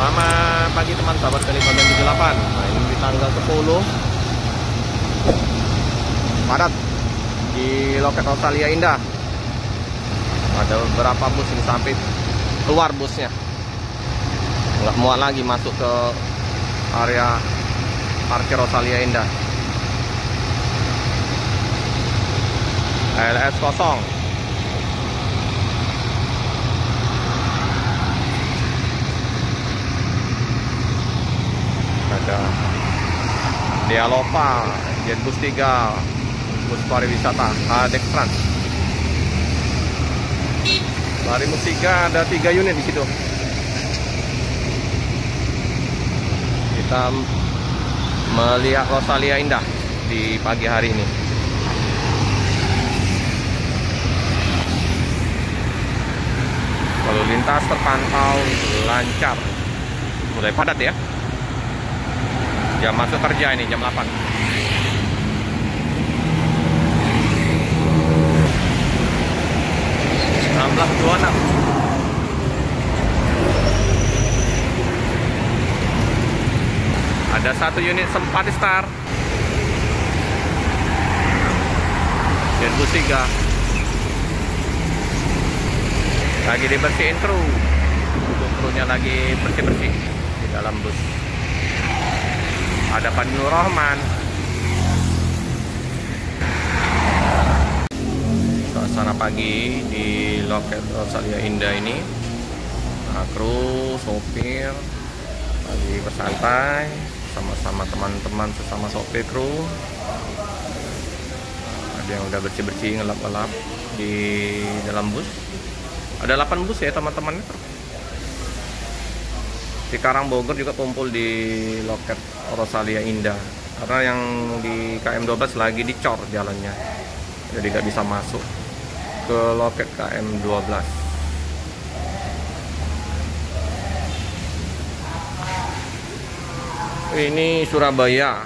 Selamat pagi teman sahabat Kali 78. Nah, ini di tanggal 10 padat di loket Rosalia Indah. Ada beberapa bus ini sampai keluar busnya, nggak muat lagi masuk ke area parkir Rosalia Indah. LS kosong. Ada Dialova, Jetbus 3, bus pariwisata, Adek Trans. Barimus 3 ada 3 unit di situ. Kita melihat Rosalia Indah di pagi hari ini. Lalu lintas terpantau lancar, mulai padat ya. Jam masuk kerja ini jam 8. Ada satu unit sempat di start. Jetbus 3 lagi dibersihin kru. Krunya lagi bersih-bersih di dalam bus. Ada Pak Nur Rahman. Suasana pagi di loket Rosalia Indah ini. Nah, kru, sopir lagi bersantai sama-sama teman-teman sesama sopir kru. Ada yang udah bersih-bersih, ngelap-ngelap di dalam bus. Ada 8 bus ya teman-teman. Cikarang Bogor juga kumpul di loket Rosalia Indah karena yang di KM12 lagi dicor jalannya, jadi nggak bisa masuk ke loket KM12. Ini Surabaya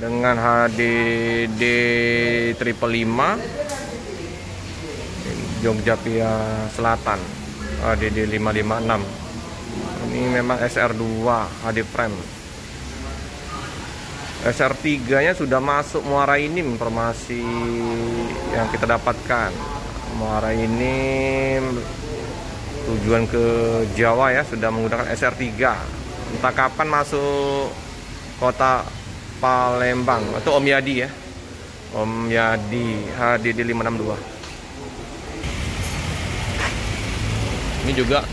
dengan HDD 555, Jogja Pia Selatan HDD 556. Ini memang SR2 HD frame. SR3 nya sudah masuk Muara Enim, informasi yang kita dapatkan. Muara Enim tujuan ke Jawa ya, sudah menggunakan SR3. Entah kapan masuk kota Palembang atau Om Yadi ya, Om Yadi HDD 562. Ini juga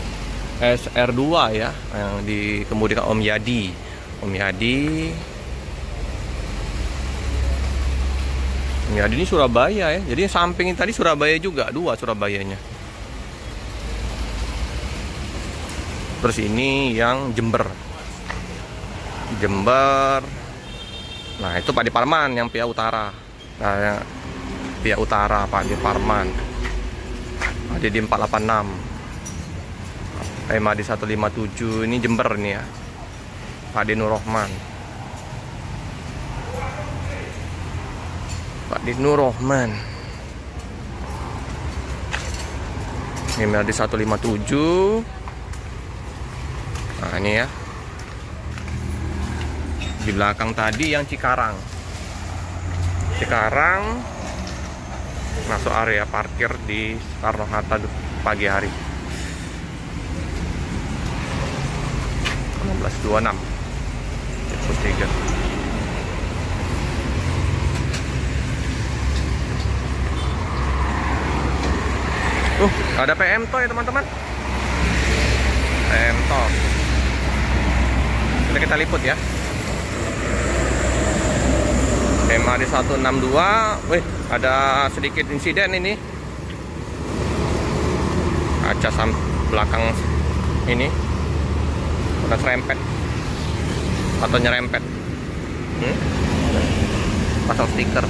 SR2 ya, yang dikemudikan Om Yadi. Om Yadi ini Surabaya ya. Jadi samping tadi Surabaya juga, 2 Surabayanya. Terus ini yang Jember. Nah, itu Pak Parman yang Pia Utara. Nah, Pia Utara Pak Parman. Ada di 486. MAD 157 ini Jember nih ya, Pak Nur Rahman. Pak Nur Rahman. Ini MAD 157. Nah ini ya, di belakang tadi yang Cikarang masuk area parkir di Soekarno-Hatta pagi hari. 1626 Jetbus 3. Ada PM Toh ya teman-teman. PM Toh. Kita liput ya. MAD 162. Wih, ada sedikit insiden ini. Kaca belakang ini udah serempet atau nyerempet. Pasang stiker.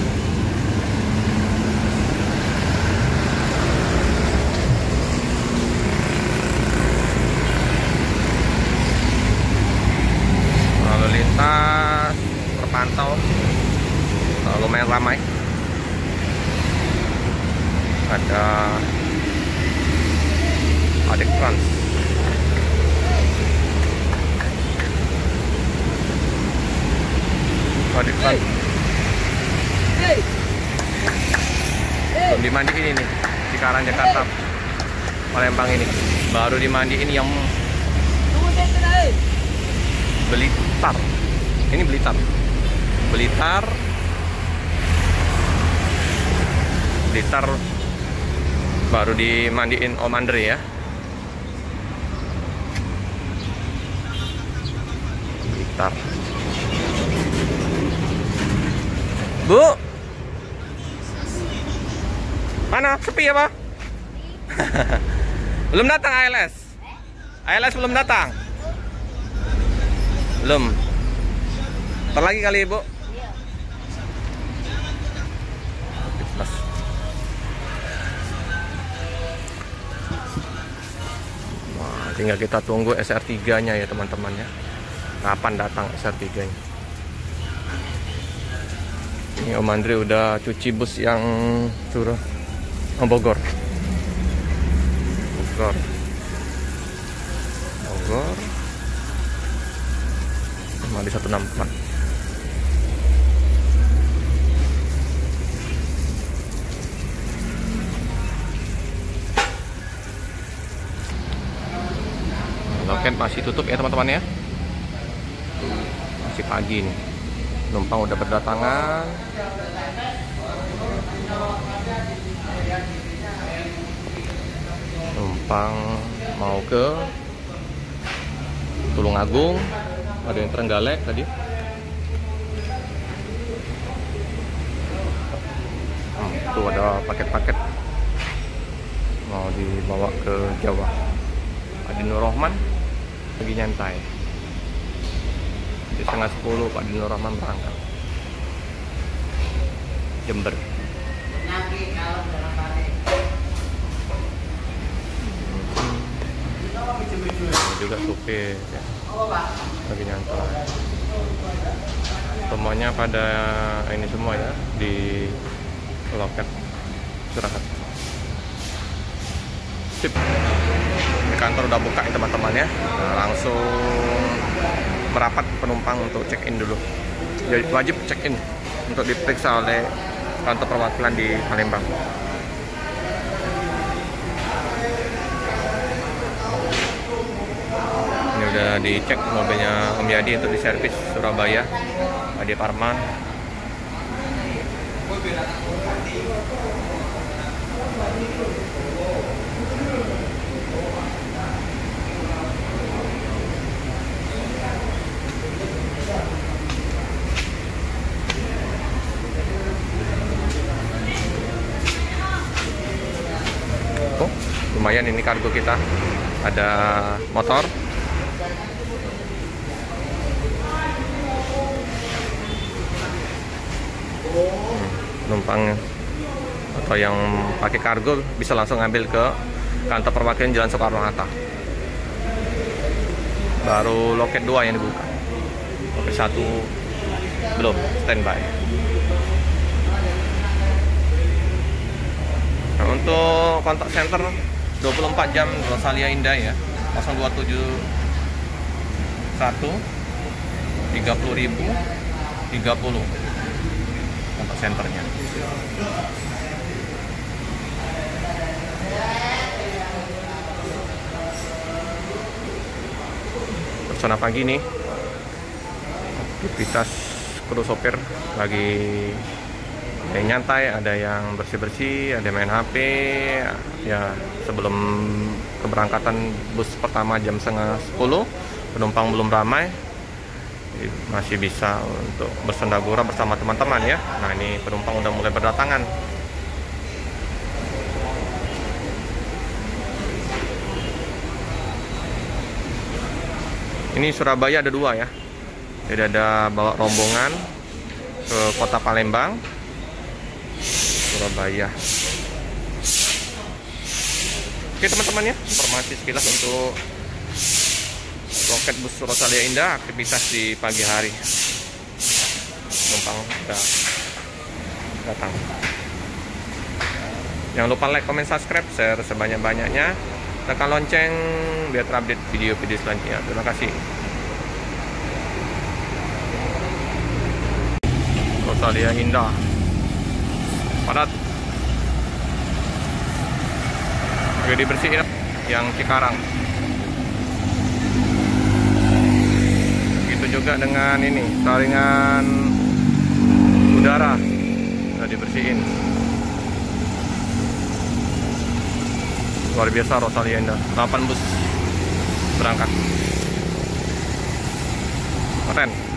Lalu lintas terpantau lumayan ramai. Ada Adek Trans. Cikarang Jakarta Palembang ini. Baru dimandiin yang Blitar. Ini Blitar. Blitar baru dimandiin Om Andre ya. Blitar. Bu, mana sepi ya Pak? Belum datang ALS? ALS belum datang? Belum. Ntar lagi kali Ibu? Iya. Wah, tinggal kita tunggu SR3 nya ya teman-teman ya. Kapan datang SR3 nya? Ini Om Andre udah cuci bus yang Bogor. Di 164. Loket masih tutup ya teman-teman ya. Masih pagi nih. Penumpang udah berdatangan. Penumpang mau ke Tulungagung, ada yang Trenggalek tadi. Tuh ada paket-paket mau dibawa ke Jawa. Pak Dinur Rahman lagi nyantai. Di 9:30 Pak Dinur Rahman berangkat Jember. Juga supir ya. Lagi nyantai. Semuanya pada ini semua ya di loket istirahat. Sip. Di kantor udah buka ya teman-teman ya. Nah, langsung merapat penumpang untuk check-in dulu. Jadi wajib check-in untuk diperiksa oleh kantor perwakilan di Palembang. Ini udah dicek mobilnya Om Yadi untuk diservis Surabaya, Adi Parman. Oh, lumayan ini kargo kita. Ada motor. Penumpang atau yang pakai kargo bisa langsung ngambil ke kantor perwakilan Jalan Soekarno-Hatta. Baru loket 2 yang dibuka. Loket 1 belum, standby. Nah, untuk kontak center 24 jam Rosalia Indah ya, 027 1 30.000 30 kontak senternya. Suasana pagi nih, aktivitas kru sopir lagi ada yang nyantai, ada yang bersih-bersih, ada yang main HP ya. Sebelum keberangkatan bus pertama jam 9:30, penumpang belum ramai, masih bisa untuk bersendagura bersama teman-teman ya. Nah, ini penumpang udah mulai berdatangan. Ini Surabaya ada 2 ya. Jadi ada bawa rombongan ke kota Palembang, Surabaya. Oke teman-teman ya, informasi sekilas untuk loket bus Rosalia Indah, aktivitas di pagi hari. Penumpang sudah datang. Jangan lupa like, comment, subscribe, share sebanyak-banyaknya. Tekan lonceng biar terupdate video-video selanjutnya. Terima kasih. Rosalia Indah padat. Udah dibersihin yang Cikarang. Begitu juga dengan ini saringan udara udah dibersihin. Luar biasa Rosalienda, 8 bus berangkat. Keren.